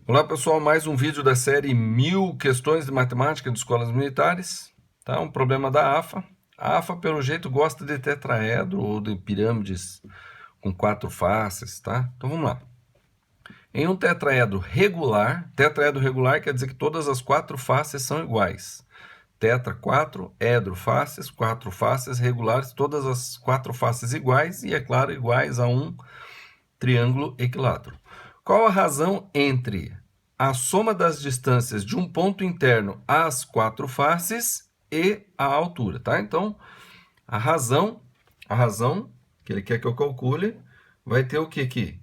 Olá pessoal, mais um vídeo da série 1000 questões de matemática de escolas militares. Tá? Um problema da AFA. A AFA, pelo jeito, gosta de tetraedro ou de pirâmides com 4 faces. Tá? Então vamos lá. Em um tetraedro regular quer dizer que todas as 4 faces são iguais. Tetra, 4, edro, faces, 4 faces regulares, todas as 4 faces iguais e, é claro, iguais a um triângulo equilátero. Qual a razão entre a soma das distâncias de um ponto interno às 4 faces e a altura, tá? Então, a razão que ele quer que eu calcule vai ter o que aqui?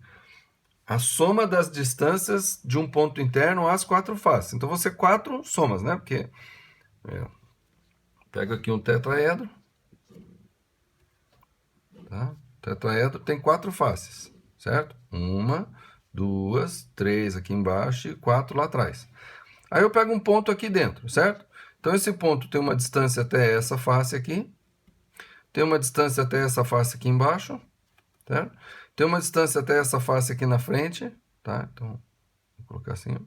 A soma das distâncias de um ponto interno às 4 faces. Então, vão ser 4 somas, né? Porque pego aqui um tetraedro, tá? Tetraedro tem 4 faces, certo? 1, 2, 3 aqui embaixo e 4 lá atrás. Aí eu pego um ponto aqui dentro, certo? Então esse ponto tem uma distância até essa face aqui, tem uma distância até essa face aqui embaixo, certo? Tem uma distância até essa face aqui na frente, tá? Então, vou colocar assim.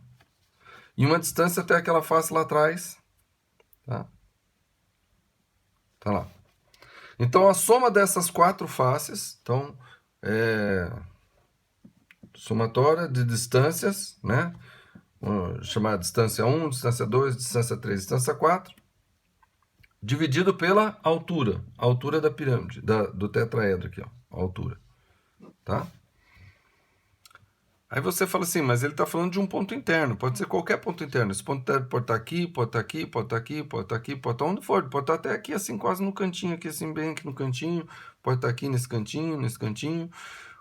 E uma distância até aquela face lá atrás, tá? Tá lá. Então a soma dessas 4 faces, então, somatória de distâncias, né? Vamos chamar distância 1, distância 2, distância 3, distância 4, dividido pela altura, a altura da pirâmide, do tetraedro aqui, ó, a altura, tá? Aí você fala assim, mas ele está falando de um ponto interno, pode ser qualquer ponto interno, esse ponto interno pode estar aqui, pode estar aqui, pode estar aqui, pode estar aqui, pode estar onde for, pode estar até aqui, assim, quase no cantinho, aqui assim, bem aqui no cantinho, pode estar aqui nesse cantinho, nesse cantinho.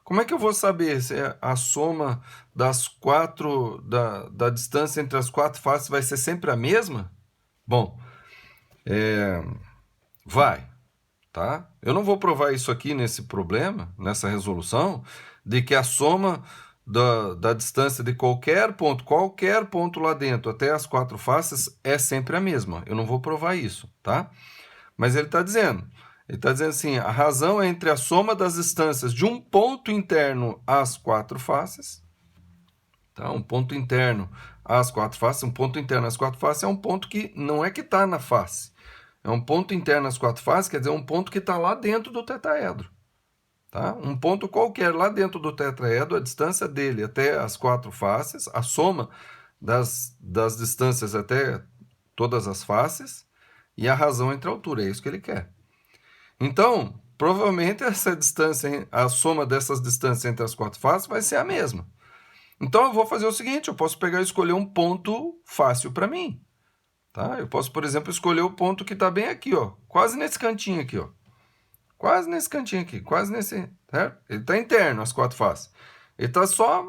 Como é que eu vou saber se a soma das 4, da distância entre as 4 faces vai ser sempre a mesma? Bom, vai, tá? Eu não vou provar isso aqui nesse problema, nessa resolução, de que a soma da distância de qualquer ponto lá dentro até as 4 faces é sempre a mesma. Eu não vou provar isso, tá? Mas ele está dizendo assim, a razão é entre a soma das distâncias de um ponto interno às 4 faces, tá? Um ponto interno às 4 faces, um ponto interno às 4 faces é um ponto que não é que está na face, é um ponto interno às 4 faces, quer dizer, um ponto que está lá dentro do tetraedro. Tá? Um ponto qualquer lá dentro do tetraedro, a distância dele até as 4 faces, a soma das distâncias até todas as faces, e a razão entre a altura, é isso que ele quer. Então, provavelmente essa distância, a soma dessas distâncias entre as 4 faces vai ser a mesma. Então eu vou fazer o seguinte, eu posso pegar e escolher um ponto fácil para mim. Tá? Eu posso, por exemplo, escolher o ponto que está bem aqui, ó, quase nesse cantinho aqui, ó. Quase nesse cantinho aqui, quase nesse, certo? Ele está interno, as 4 faces. Ele está só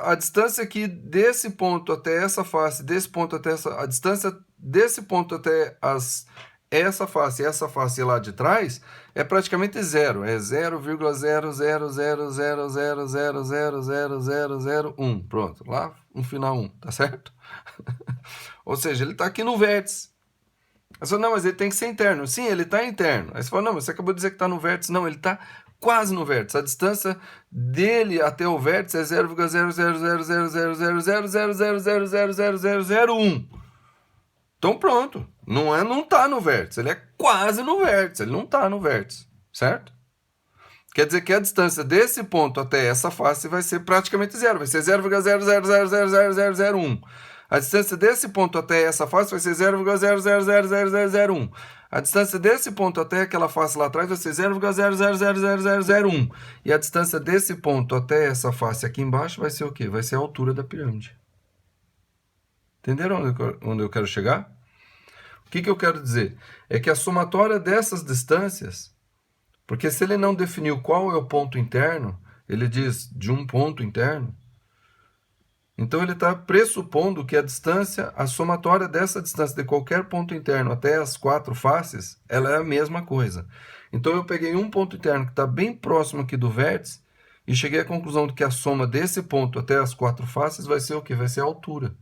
a distância aqui desse ponto até essa face, desse ponto até essa, a distância desse ponto até essa face lá de trás é praticamente zero, é 0,0000000000001, pronto, lá no final 1, tá certo? Ou seja, ele está aqui no vértice. Aí você fala, não, mas ele tem que ser interno. Sim, ele está interno. Aí você fala, não, mas você acabou de dizer que está no vértice. Não, ele está quase no vértice. A distância dele até o vértice é 0,000000000000001. Então pronto. Não está no vértice. Ele é quase no vértice. Ele não está no vértice. Certo? Quer dizer que a distância desse ponto até essa face vai ser praticamente zero. Vai ser 0,000000001. A distância desse ponto até essa face vai ser 0,0000001. A distância desse ponto até aquela face lá atrás vai ser 0,0000001. E a distância desse ponto até essa face aqui embaixo vai ser o quê? Vai ser a altura da pirâmide. Entenderam onde eu quero chegar? O que eu quero dizer? É que a somatória dessas distâncias, porque se ele não definiu qual é o ponto interno, ele diz de um ponto interno, então ele está pressupondo que a distância, a somatória dessa distância de qualquer ponto interno até as 4 faces, ela é a mesma coisa. Então eu peguei um ponto interno que está bem próximo aqui do vértice e cheguei à conclusão de que a soma desse ponto até as 4 faces vai ser o quê? Vai ser a altura.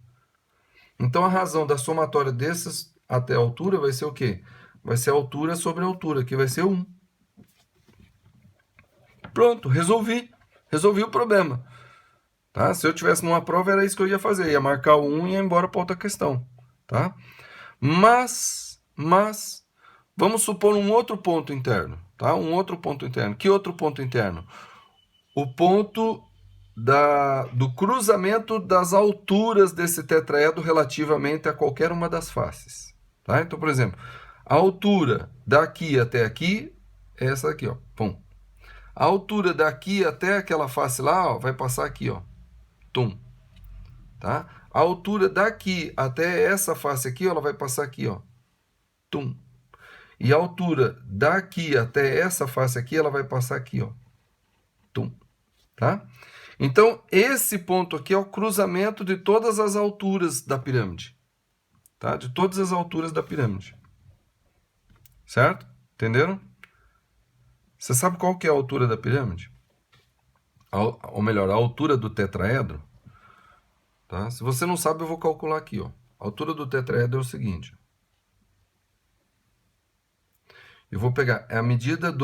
Então a razão da somatória dessas até a altura vai ser o quê? Vai ser a altura sobre a altura, que vai ser 1. Pronto, resolvi. Resolvi o problema. Tá? Se eu tivesse numa prova, era isso que eu ia fazer. Ia marcar o 1 e ia embora para outra questão. Tá? Mas, vamos supor um outro ponto interno. Tá? Um outro ponto interno. Que outro ponto interno? O ponto do cruzamento das alturas desse tetraedro relativamente a qualquer uma das faces. Tá? Então, por exemplo, a altura daqui até aqui é essa aqui, ó. Pum. A altura daqui até aquela face lá, ó, vai passar aqui, ó. Tum. Tá? A altura daqui até essa face aqui, ó, ela vai passar aqui, ó. Tum. E a altura daqui até essa face aqui, ela vai passar aqui, ó. Tum. Tá? Então, esse ponto aqui é o cruzamento de todas as alturas da pirâmide. Tá? De todas as alturas da pirâmide. Certo? Entenderam? Você sabe qual que é a altura da pirâmide? Ou melhor, a altura do tetraedro? Tá? Se você não sabe, eu vou calcular aqui. Ó. A altura do tetraedro é o seguinte. Eu vou pegar a medida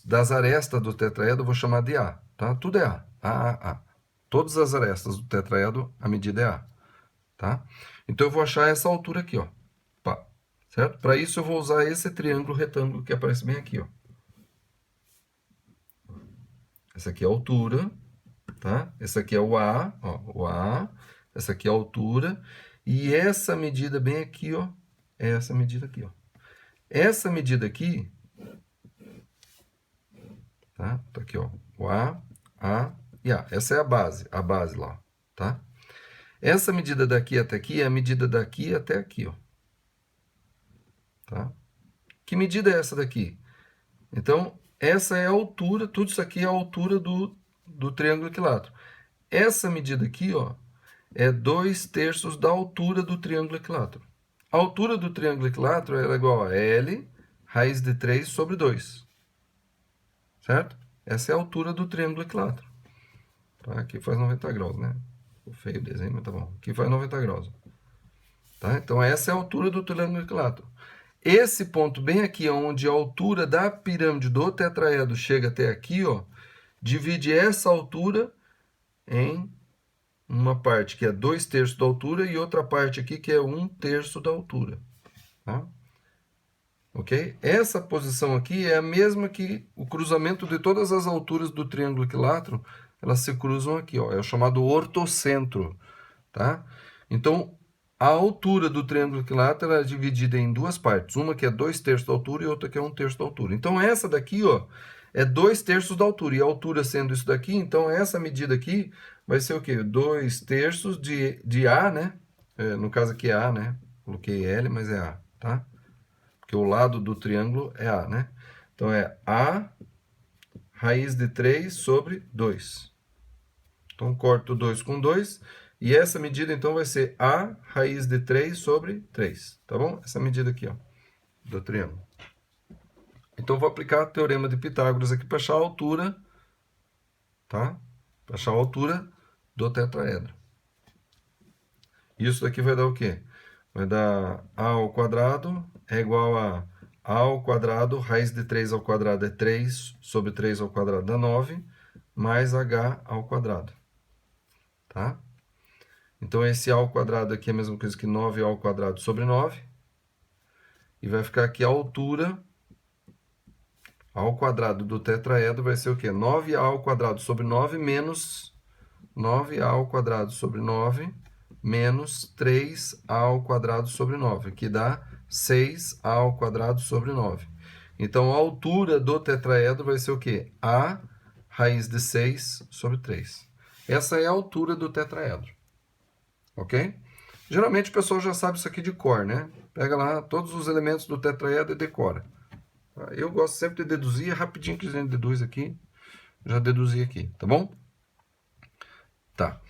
das arestas do tetraedro, eu vou chamar de A. Tá? Tudo é A. A. Todas as arestas do tetraedro, a medida é A. Tá? Então, eu vou achar essa altura aqui. Ó. Pá. Certo? Para isso, eu vou usar esse triângulo retângulo que aparece bem aqui. Ó. Essa aqui é a altura. Tá? Esse aqui é o A. Ó, o A. Essa aqui é a altura. E essa medida bem aqui, ó, é essa medida aqui. Ó. Essa medida aqui, tá? Tá aqui, ó, o A e A. Essa é a base lá, tá? Essa medida daqui até aqui é a medida daqui até aqui, ó. Tá? Que medida é essa daqui? Então, essa é a altura, tudo isso aqui é a altura do triângulo equilátero. Essa medida aqui, ó, é 2/3 da altura do triângulo equilátero. A altura do triângulo equilátero é igual a L raiz de 3 sobre 2. Certo? Essa é a altura do triângulo equilátero. Tá? Aqui faz 90 graus, né? Ficou feio o desenho, mas tá bom. Aqui faz 90 graus. Tá? Então, essa é a altura do triângulo equilátero. Esse ponto bem aqui, onde a altura da pirâmide do tetraedro chega até aqui, ó, divide essa altura em uma parte que é 2/3 da altura e outra parte aqui que é 1/3 da altura. Tá? Ok? Essa posição aqui é a mesma que o cruzamento de todas as alturas do triângulo equilátero, elas se cruzam aqui, ó, é o chamado ortocentro. Tá? Então, a altura do triângulo equilátero é dividida em duas partes, uma que é 2/3 da altura e outra que é 1/3 da altura. Então, essa daqui, ó, é 2/3 da altura, e a altura sendo isso daqui, então essa medida aqui vai ser o quê? 2/3 de A, né? No caso aqui é A, né? Coloquei L, mas é A, tá? Porque o lado do triângulo é A, né? Então, é A raiz de 3 sobre 2. Então, corto 2 com 2. E essa medida, então, vai ser A raiz de 3 sobre 3. Tá bom? Essa medida aqui, ó, do triângulo. Então, vou aplicar o teorema de Pitágoras aqui para achar a altura, tá? Para achar a altura do tetraedro. Isso daqui vai dar o quê? Vai dar A ao quadrado é igual a ao quadrado, raiz de 3 ao quadrado é 3 sobre 3 ao quadrado dá 9, mais H ao quadrado. Tá? Então, esse A ao quadrado aqui é a mesma coisa que 9A ao quadrado sobre 9. E vai ficar aqui a altura ao quadrado do tetraedro vai ser o quê? 9A ao quadrado sobre 9 menos 9A ao quadrado sobre 9 menos 3A ao quadrado sobre 9, que dá 6A ao quadrado sobre 9. Então, a altura do tetraedro vai ser o quê? A raiz de 6 sobre 3. Essa é a altura do tetraedro. Ok? Geralmente o pessoal já sabe isso aqui de cor, né? Pega lá todos os elementos do tetraedro e decora. Eu gosto sempre de deduzir, é rapidinho que a gente deduz aqui. Já deduzi aqui, tá bom? Tá.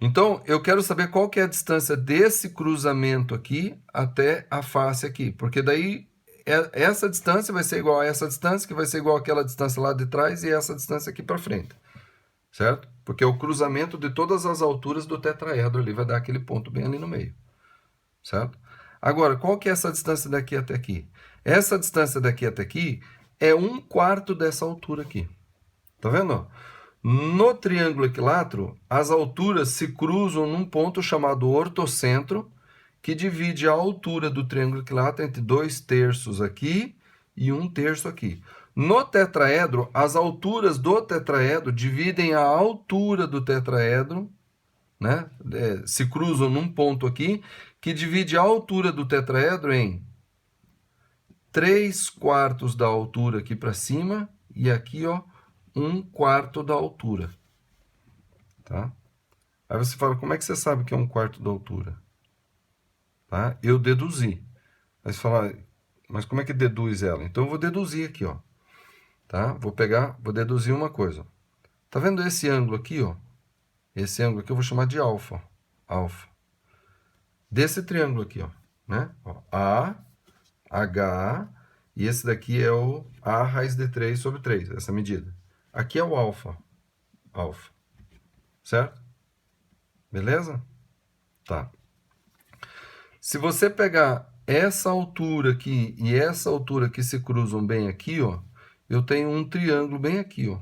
Então, eu quero saber qual que é a distância desse cruzamento aqui até a face aqui. Porque daí, essa distância vai ser igual a essa distância, que vai ser igual àquela distância lá de trás e essa distância aqui para frente. Certo? Porque é o cruzamento de todas as alturas do tetraedro ali vai dar aquele ponto bem ali no meio. Certo? Agora, qual que é essa distância daqui até aqui? Essa distância daqui até aqui é 1/4 dessa altura aqui. Tá vendo? No triângulo equilátero, as alturas se cruzam num ponto chamado ortocentro, que divide a altura do triângulo equilátero entre 2/3 aqui e 1/3 aqui. No tetraedro, as alturas do tetraedro dividem a altura do tetraedro, né? Se cruzam num ponto aqui, que divide a altura do tetraedro em 3/4 da altura aqui para cima e aqui, ó, 1/4 da altura. Tá? Aí você fala, como é que você sabe que é 1/4 da altura? Tá? Eu deduzi. Aí você fala, mas como é que deduz ela? Então eu vou deduzir aqui, ó. Tá? Vou deduzir uma coisa. Tá vendo esse ângulo aqui, ó? Esse ângulo aqui eu vou chamar de alfa. Alfa. Desse triângulo aqui, ó. Né? Ó, A, H, e esse daqui é o A raiz de 3 sobre 3, essa medida. Aqui é o alfa. Alfa. Certo? Beleza? Tá. Se você pegar essa altura aqui e essa altura que se cruzam bem aqui, ó, eu tenho um triângulo bem aqui, ó.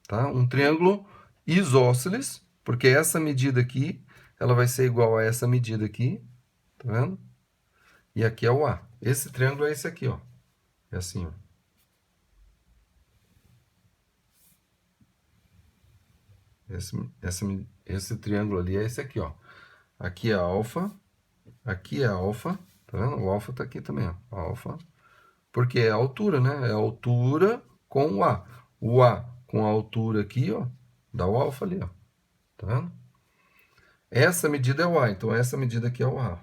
Tá? Um triângulo isósceles, porque essa medida aqui, ela vai ser igual a essa medida aqui, tá vendo? E aqui é o A. Esse triângulo é esse aqui, ó. É assim, ó. Esse triângulo ali é esse aqui, ó. Aqui é alfa, aqui é alfa, tá vendo? O alfa tá aqui também, ó. Alfa. Porque é a altura, né? É a altura com o A. O A com a altura aqui, ó, dá o alfa ali, ó. Tá vendo? Essa medida é o A, então essa medida aqui é o A.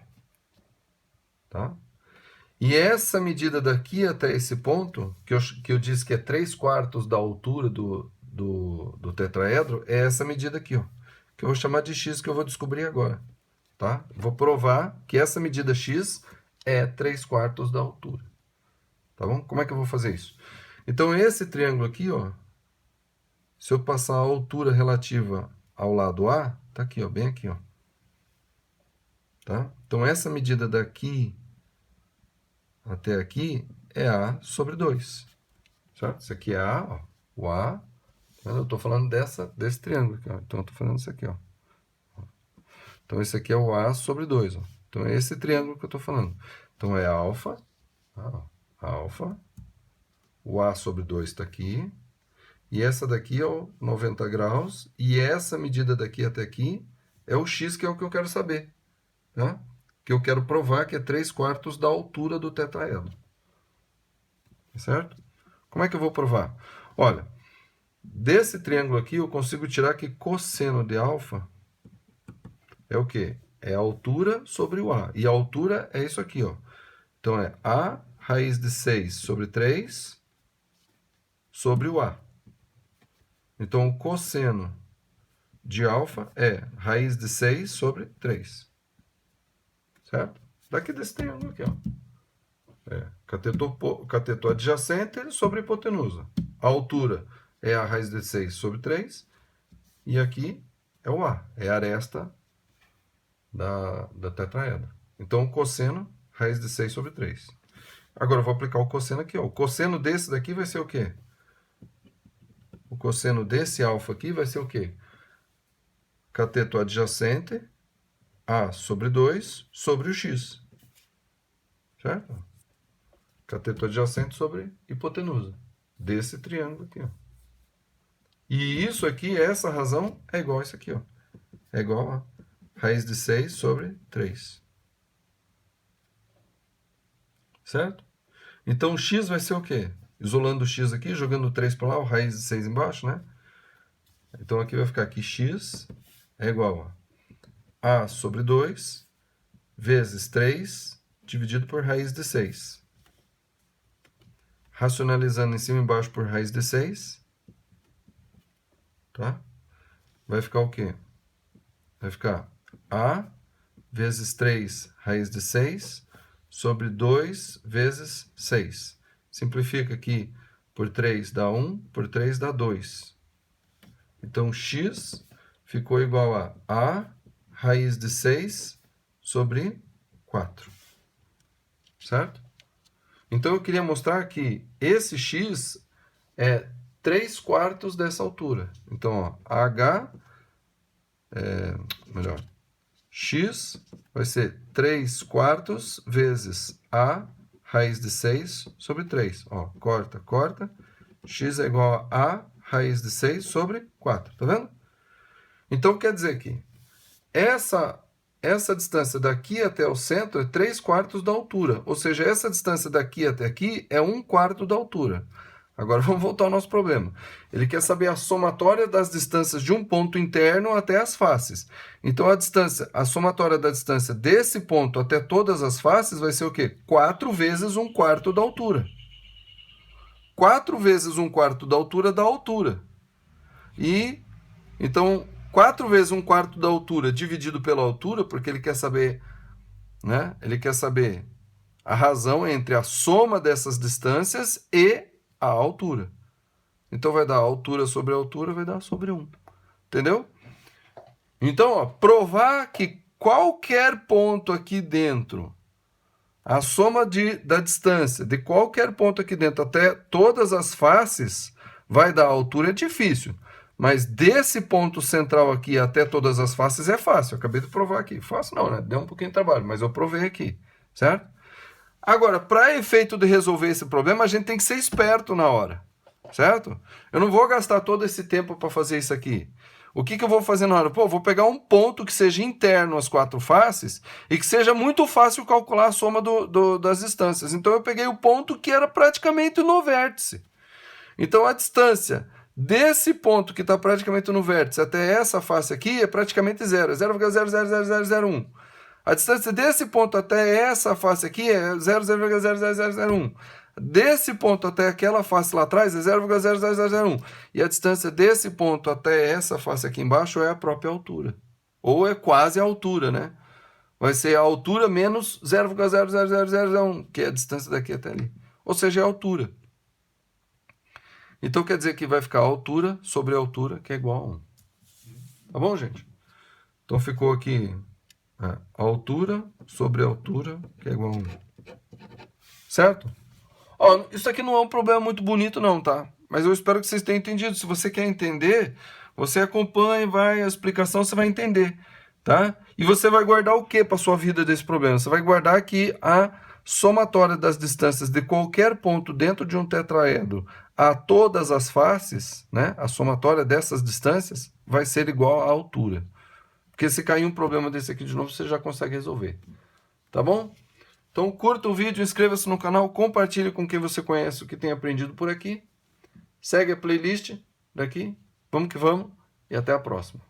Tá? E essa medida daqui até esse ponto, que eu disse que é 3/4 da altura do tetraedro, é essa medida aqui, ó. Que eu vou chamar de x, que eu vou descobrir agora. Tá? Vou provar que essa medida x é 3/4 da altura. Tá bom? Como é que eu vou fazer isso? Então, esse triângulo aqui, ó, se eu passar a altura relativa ao lado A, tá aqui, ó, bem aqui, ó. Tá? Então, essa medida daqui até aqui é A sobre 2. Certo? Isso aqui é A, ó, o A. Eu estou falando desse triângulo aqui, ó. Então, eu estou falando isso aqui, ó. Então, esse aqui é o A sobre 2, ó. Então, é esse triângulo que eu estou falando. Então, é alfa, ó, alfa. O A sobre 2 está aqui. E essa daqui é o 90 graus. E essa medida daqui até aqui é o x, que é o que eu quero saber. Né? Que eu quero provar que é 3/4 da altura do tetraedro. Certo? Como é que eu vou provar? Olha, desse triângulo aqui eu consigo tirar que cosseno de alfa é o quê? É a altura sobre o A. E a altura é isso aqui, ó. Então é A raiz de 6 sobre 3 sobre o A. Então o cosseno de alfa é raiz de 6 sobre 3. Certo? Daqui desse triângulo aqui, ó. Cateto adjacente sobre hipotenusa. A altura é a raiz de 6 sobre 3. E aqui é o A, é a aresta da tetraedro. Então, o cosseno, raiz de 6 sobre 3. Agora, eu vou aplicar o cosseno aqui. Ó. O cosseno desse daqui vai ser o quê? O cosseno desse alfa aqui vai ser o quê? Cateto adjacente, A sobre 2, sobre o x. Certo? Cateto adjacente sobre hipotenusa. Desse triângulo aqui, ó. E isso aqui, essa razão, é igual a isso aqui, ó. É igual a raiz de 6 sobre 3. Certo? Então, o x vai ser o quê? Isolando o x aqui, jogando o 3 para lá, o raiz de 6 embaixo, né? Então, aqui vai ficar que x é igual a A sobre 2 vezes 3 dividido por raiz de 6. Racionalizando em cima e embaixo por raiz de 6, tá? Vai ficar o quê? Vai ficar A vezes 3 raiz de 6 sobre 2 vezes 6. Simplifica aqui por 3 dá 1, por 3 dá 2. Então, x ficou igual a raiz de 6 sobre 4. Certo? Então, eu queria mostrar que esse x é 3/4 dessa altura. Então, ó, h, x vai ser 3/4 vezes a raiz de 6 sobre 3. Ó, corta, corta. X é igual a raiz de 6 sobre 4. Tá vendo? Então, quer dizer que essa distância daqui até o centro é 3/4 da altura. Ou seja, essa distância daqui até aqui é 1/4 da altura. Agora vamos voltar ao nosso problema. Ele quer saber a somatória das distâncias de um ponto interno até as faces. Então a somatória da distância desse ponto até todas as faces vai ser o quê? 4 vezes 1/4 da altura. 4 vezes 1/4 da altura dá altura. E então 4 vezes 1/4 da altura dividido pela altura, porque ele quer saber, né? Ele quer saber a razão entre a soma dessas distâncias e a altura. Então vai dar altura sobre altura, vai dar sobre 1. Entendeu? Então, ó, provar que qualquer ponto aqui dentro, a soma da distância de qualquer ponto aqui dentro até todas as faces vai dar altura é difícil. Mas desse ponto central aqui até todas as faces é fácil. Eu acabei de provar aqui. Fácil não, né? Deu um pouquinho de trabalho, mas eu provei aqui. Certo? Agora, para efeito de resolver esse problema, a gente tem que ser esperto na hora. Certo? Eu não vou gastar todo esse tempo para fazer isso aqui. O que eu vou fazer na hora? Pô, vou pegar um ponto que seja interno às 4 faces e que seja muito fácil calcular a soma das distâncias. Então, eu peguei o ponto que era praticamente no vértice. Então, a distância desse ponto que está praticamente no vértice até essa face aqui é praticamente zero. É 0,000001. A distância desse ponto até essa face aqui é 0,000001. Desse ponto até aquela face lá atrás é 0,0001. E a distância desse ponto até essa face aqui embaixo é a própria altura. Ou é quase a altura, né? Vai ser a altura menos 0,00001, que é a distância daqui até ali. Ou seja, é a altura. Então quer dizer que vai ficar a altura sobre a altura, que é igual a 1. Tá bom, gente? Então ficou aqui a altura sobre a altura, que é igual a 1. Certo? Ó, isso aqui não é um problema muito bonito não, tá? Mas eu espero que vocês tenham entendido. Se você quer entender, você acompanha, vai, a explicação você vai entender, tá? E você vai guardar o que para sua vida desse problema? Você vai guardar aqui a somatória das distâncias de qualquer ponto dentro de um tetraedro a todas as faces, né? A somatória dessas distâncias vai ser igual à altura. Porque se cair um problema desse aqui de novo, você já consegue resolver. Tá bom? Então curta o vídeo, inscreva-se no canal, compartilhe com quem você conhece o que tem aprendido por aqui. Segue a playlist daqui. Vamos que vamos e até a próxima.